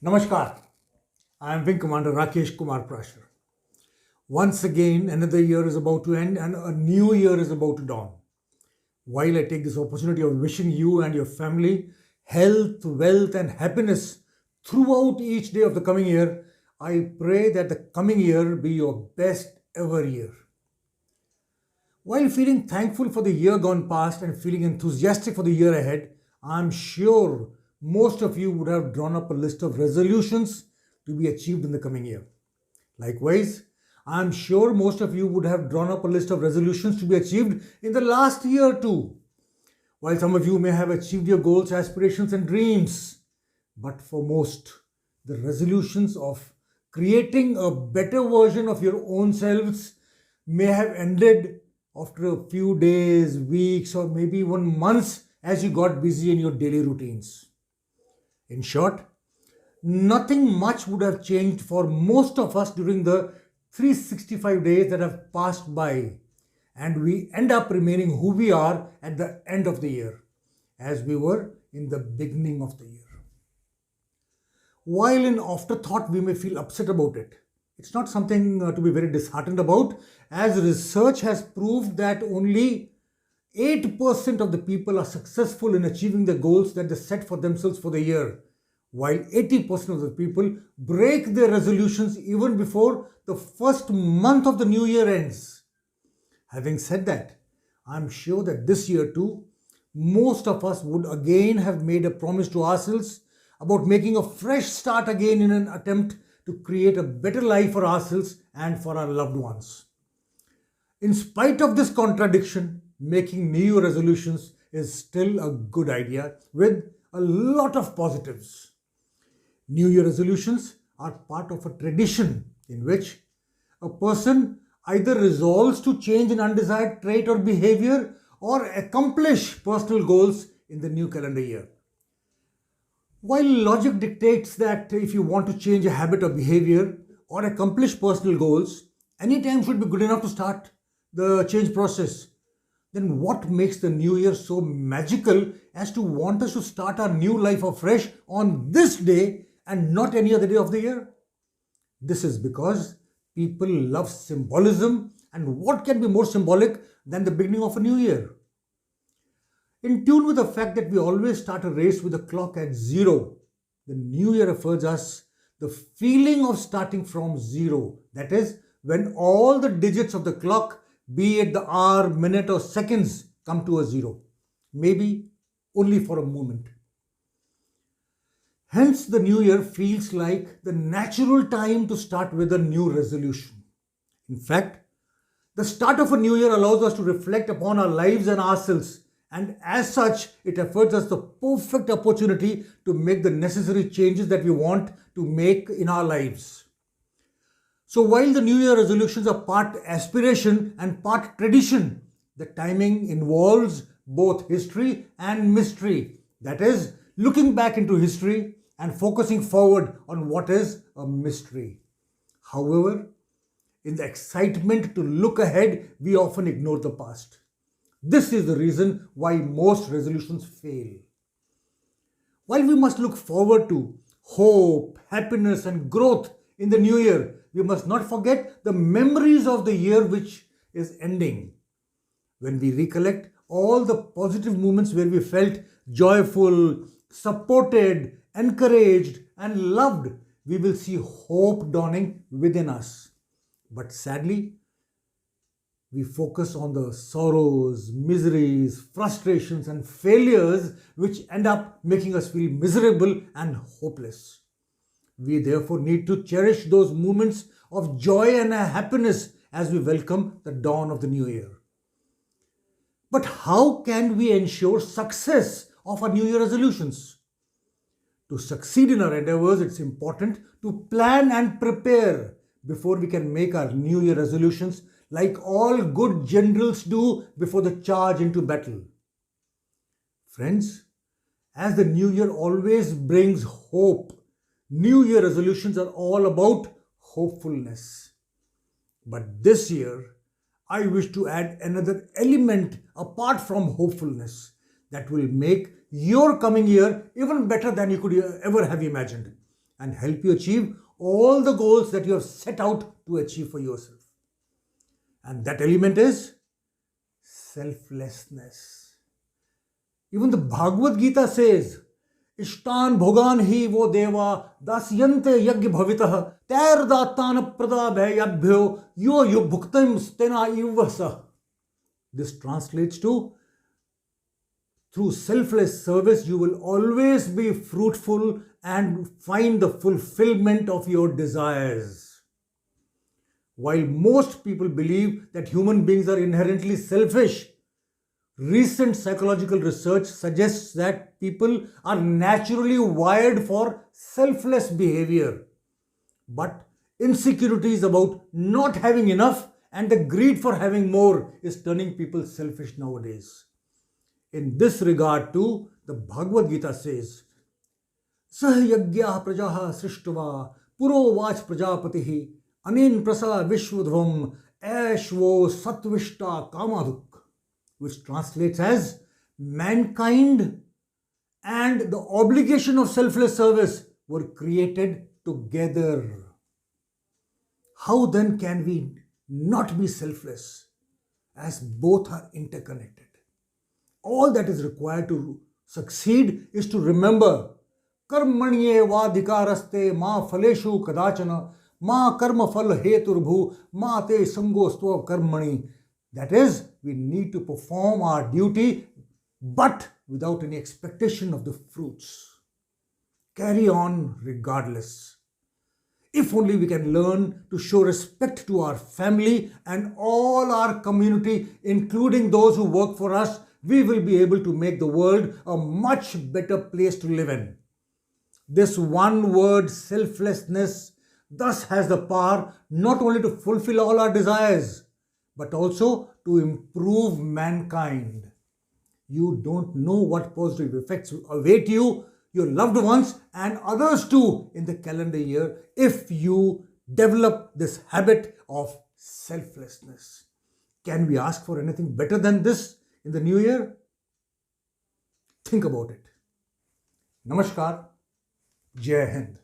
Namaskar. I am Wing Commander Rakesh Kumar Prashar. Once again, another year is about to end and a new year is about to dawn. While I take this opportunity of wishing you and your family health, wealth, and happiness throughout each day of the coming year, I pray that the coming year be your best ever year. While feeling thankful for the year gone past and feeling enthusiastic for the year ahead, I'm sure most of you would have drawn up a list of resolutions to be achieved in the coming year. Likewise, I'm sure most of you would have drawn up a list of resolutions to be achieved in the last year too. While some of you may have achieved your goals, aspirations, and dreams, but for most, the resolutions of creating a better version of your own selves may have ended after a few days, weeks, or maybe even months as you got busy in your daily routines. In short, nothing much would have changed for most of us during the 365 days that have passed by, and we end up remaining who we are at the end of the year, as we were in the beginning of the year. While in afterthought we may feel upset about it, it's not something to be very disheartened about, as research has proved that only 8% of the people are successful in achieving the goals that they set for themselves for the year, while 80% of the people break their resolutions even before the first month of the new year ends. Having said that, I'm sure that this year too, most of us would again have made a promise to ourselves about making a fresh start again in an attempt to create a better life for ourselves and for our loved ones. In spite of this contradiction, making New Year resolutions is still a good idea with a lot of positives. New Year resolutions are part of a tradition in which a person either resolves to change an undesired trait or behavior or accomplish personal goals in the new calendar year. While logic dictates that if you want to change a habit or behavior or accomplish personal goals, any time should be good enough to start the change process. Then what makes the new year so magical as to want us to start our new life afresh on this day and not any other day of the year? This is because people love symbolism, and what can be more symbolic than the beginning of a new year? In tune with the fact that we always start a race with the clock at zero, the new year affords us the feeling of starting from zero. That is, when all the digits of the clock, be it the hour, minute, or seconds, come to a zero, maybe only for a moment. Hence, the new year feels like the natural time to start with a new resolution. In fact, the start of a new year allows us to reflect upon our lives and ourselves, and as such, it affords us the perfect opportunity to make the necessary changes that we want to make in our lives. So, while the New Year resolutions are part aspiration and part tradition, the timing involves both history and mystery. That is, looking back into history and focusing forward on what is a mystery. However, in the excitement to look ahead, we often ignore the past. This is the reason why most resolutions fail. While we must look forward to hope, happiness, and growth in the new year, we must not forget the memories of the year which is ending. When we recollect all the positive moments where we felt joyful, supported, encouraged, and loved, we will see hope dawning within us. But sadly, we focus on the sorrows, miseries, frustrations, and failures which end up making us feel miserable and hopeless. We therefore need to cherish those moments of joy and happiness as we welcome the dawn of the new year. But how can we ensure success of our New Year resolutions? To succeed in our endeavors, it's important to plan and prepare before we can make our New Year resolutions, like all good generals do before the charge into battle. Friends, as the new year always brings hope, New Year resolutions are all about hopefulness. But this year, I wish to add another element apart from hopefulness that will make your coming year even better than you could ever have imagined. and help you achieve all the goals that you have set out to achieve for yourself. And that element is selflessness. Even the Bhagavad Gita says, Ishtan bhogan hi vo deva dasyante yagya bhavitah ter datana prada bhayabhyo yo bhuktam stena ivasa. This translates to, through selfless service, you will always be fruitful and find the fulfillment of your desires. While most people believe that human beings are inherently selfish, recent psychological research suggests that people are naturally wired for selfless behavior. But insecurities about not having enough and the greed for having more is turning people selfish nowadays. In this regard too, the Bhagavad Gita says, Sahyagya prajaha srishtva purovach prajapatihi anin prasa vishwadhvam ashvo satvishta kamaduk, which translates as mankind and the obligation of selfless service were created together. How then can we not be selfless, as both are interconnected? All that is required to succeed is to remember karmanye vadhikaraste ma phaleshu kadachana ma karma phal heturbhu ma te sangostva karmani. That is, we need to perform our duty but without any expectation of the fruits. Carry on regardless. If only we can learn to show respect to our family and all our community, including those who work for us, we will be able to make the world a much better place to live in. This one word, selflessness, thus has the power not only to fulfill all our desires, but also to improve mankind. You don't know what positive effects await you, your loved ones, and others too in the calendar year if you develop this habit of selflessness. Can we ask for anything better than this in the new year? Think about it. Namaskar. Jai Hind.